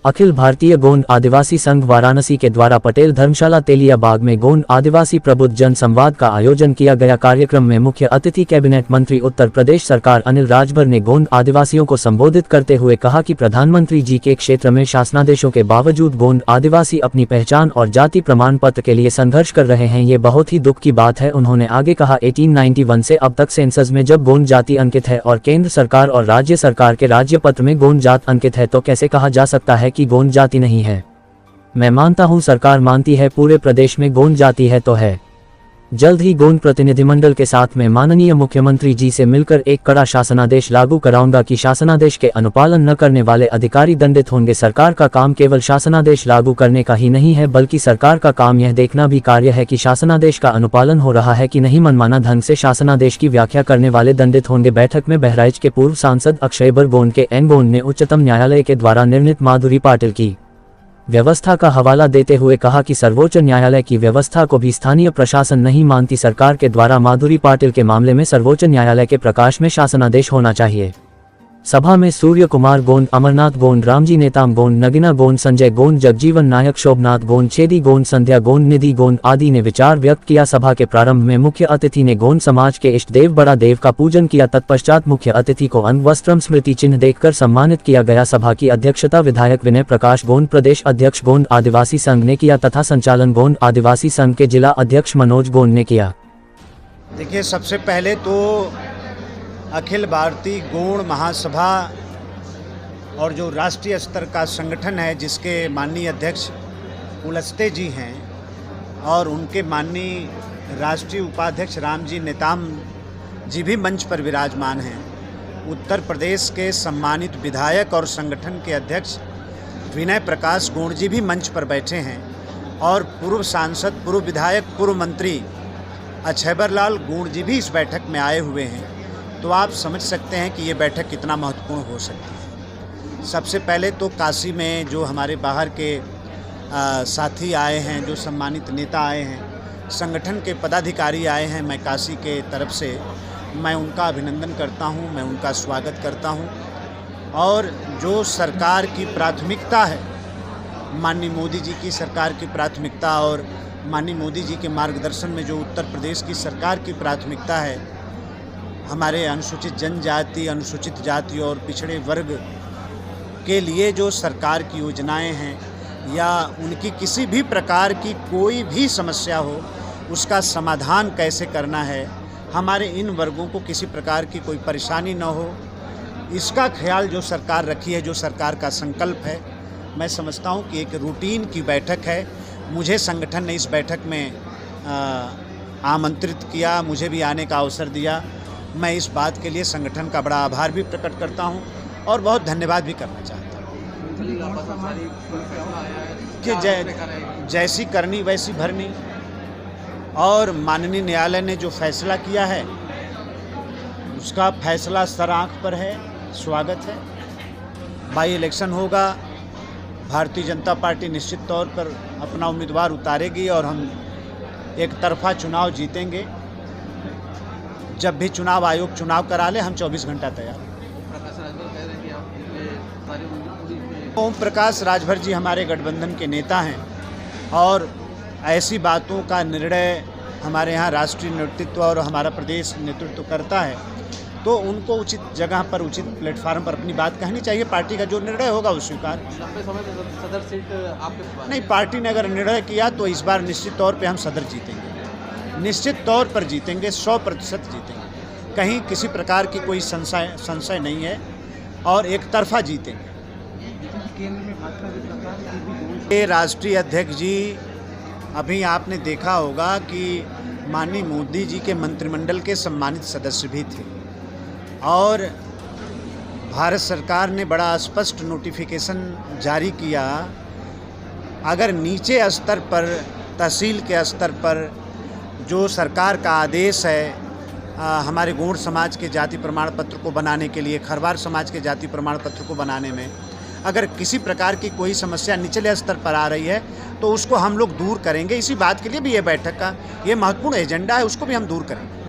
अखिल भारतीय गोंड आदिवासी संघ वाराणसी के द्वारा पटेल धर्मशाला तेलिया बाग में गोंड आदिवासी प्रबुद्ध जन संवाद का आयोजन किया गया। कार्यक्रम में मुख्य अतिथि कैबिनेट मंत्री उत्तर प्रदेश सरकार अनिल राजभर ने गोंड आदिवासियों को संबोधित करते हुए कहा कि प्रधानमंत्री जी के क्षेत्र में शासनादेशों के बावजूद गोंड आदिवासी अपनी पहचान और जाति प्रमाण पत्र के लिए संघर्ष कर रहे हैं, ये बहुत ही दुख की बात है। उन्होंने आगे कहा 1891 से अब तक सेंसस में जब गोंड जाति अंकित है और केंद्र सरकार और राज्य सरकार के राज्य पत्र में गोंड जात अंकित है तो कैसे कहा जा सकता है कि गोंड जाति नहीं है। मैं मानता हूं सरकार मानती है पूरे प्रदेश में गोंड जाति है तो है। जल्द ही गोंड प्रतिनिधिमंडल के साथ में माननीय मुख्यमंत्री जी से मिलकर एक कड़ा शासनादेश लागू कराऊंगा कि शासनादेश के अनुपालन न करने वाले अधिकारी दंडित होंगे। सरकार का काम केवल शासनादेश लागू करने का ही नहीं है बल्कि सरकार का काम यह देखना भी कार्य है कि शासनादेश का अनुपालन हो रहा है कि नहीं। मनमाना ढंग से शासनादेश की व्याख्या करने वाले दंडित होंगे। बैठक में बहराइच के पूर्व सांसद अक्षयबर गोंड के एन गोंड ने उच्चतम न्यायालय के द्वारा निर्णित माधुरी पाटिल की व्यवस्था का हवाला देते हुए कहा कि सर्वोच्च न्यायालय की व्यवस्था को भी स्थानीय प्रशासन नहीं मानती। सरकार के द्वारा माधुरी पाटिल के मामले में सर्वोच्च न्यायालय के प्रकाश में शासनादेश होना चाहिए। सभा में सूर्य कुमार गोंड, अमरनाथ गोंड, रामजी नेताम गोंड, नगीना गोंड, संजय गोंड, जगजीवन नायक, शोभनाथ गोंड, छेदी गोंड, संध्या गोंड, निधि गोंड आदि ने विचार व्यक्त किया। सभा के प्रारंभ में मुख्य अतिथि ने गोंड समाज के इष्ट देव बड़ा देव का पूजन किया। तत्पश्चात मुख्य अतिथि को अंग वस्त्रम स्मृति चिन्ह देकर सम्मानित किया गया। सभा की अध्यक्षता विधायक विनय प्रकाश गोंड, प्रदेश अध्यक्ष गोंड आदिवासी संघ ने किया तथा संचालन गोंड आदिवासी संघ के जिला अध्यक्ष मनोज गोंड ने किया। देखिए, सबसे पहले तो अखिल भारतीय गोंड महासभा और जो राष्ट्रीय स्तर का संगठन है जिसके माननीय अध्यक्ष उलस्ते जी हैं और उनके माननीय राष्ट्रीय उपाध्यक्ष रामजी नेताम जी भी मंच पर विराजमान हैं। उत्तर प्रदेश के सम्मानित विधायक और संगठन के अध्यक्ष विनय प्रकाश गोंड जी भी मंच पर बैठे हैं और पूर्व सांसद, पूर्व विधायक, पूर्व मंत्री अक्षयबर लाल गोंड जी भी इस बैठक में आए हुए हैं। तो आप समझ सकते हैं कि ये बैठक कितना महत्वपूर्ण हो सकती है। सबसे पहले तो काशी में जो हमारे बाहर के साथी आए हैं, जो सम्मानित नेता आए हैं, संगठन के पदाधिकारी आए हैं, मैं काशी के तरफ से मैं उनका अभिनंदन करता हूं, मैं उनका स्वागत करता हूं। और जो सरकार की प्राथमिकता है, माननीय मोदी जी की सरकार की प्राथमिकता और माननीय मोदी जी के मार्गदर्शन में जो उत्तर प्रदेश की सरकार की प्राथमिकता है, हमारे अनुसूचित जनजाति, अनुसूचित जाति और पिछड़े वर्ग के लिए जो सरकार की योजनाएं हैं या उनकी किसी भी प्रकार की कोई भी समस्या हो उसका समाधान कैसे करना है, हमारे इन वर्गों को किसी प्रकार की कोई परेशानी न हो, इसका ख्याल जो सरकार रखी है, जो सरकार का संकल्प है, मैं समझता हूं कि एक रूटीन की बैठक है। मुझे संगठन ने इस बैठक में आमंत्रित किया, मुझे भी आने का अवसर दिया। मैं इस बात के लिए संगठन का बड़ा आभार भी प्रकट करता हूं और बहुत धन्यवाद भी करना चाहता हूं कि जैसी करनी वैसी भरनी। और माननीय न्यायालय ने जो फैसला किया है उसका फैसला सर आँख पर है, स्वागत है। बाई इलेक्शन होगा, भारतीय जनता पार्टी निश्चित तौर पर अपना उम्मीदवार उतारेगी और हम एक तरफा चुनाव जीतेंगे। जब भी चुनाव आयोग चुनाव करा ले, हम 24 घंटा तैयार। ओम प्रकाश राजभर जी हमारे गठबंधन के नेता हैं और ऐसी बातों का निर्णय हमारे यहाँ राष्ट्रीय नेतृत्व और हमारा प्रदेश नेतृत्व करता है, तो उनको उचित जगह पर, उचित प्लेटफार्म पर अपनी बात कहनी चाहिए। पार्टी का जो निर्णय होगा वो स्वीकार। सदर सीट आपके नहीं, पार्टी ने अगर निर्णय किया तो इस बार निश्चित तौर पे हम सदर जीतेंगे, निश्चित तौर पर जीतेंगे, 100% जीतेंगे। कहीं किसी प्रकार की कोई संशय नहीं है और एक तरफा जीतेंगे। ये राष्ट्रीय अध्यक्ष जी, अभी आपने देखा होगा कि माननीय मोदी जी के मंत्रिमंडल के सम्मानित सदस्य भी थे और भारत सरकार ने बड़ा स्पष्ट नोटिफिकेशन जारी किया। अगर नीचे स्तर पर, तहसील के स्तर पर जो सरकार का आदेश है हमारे गोंड समाज के जाति प्रमाण पत्र को बनाने के लिए, खरवार समाज के जाति प्रमाण पत्र को बनाने में अगर किसी प्रकार की कोई समस्या निचले स्तर पर आ रही है तो उसको हम लोग दूर करेंगे। इसी बात के लिए भी ये बैठक का ये महत्वपूर्ण एजेंडा है, उसको भी हम दूर करेंगे।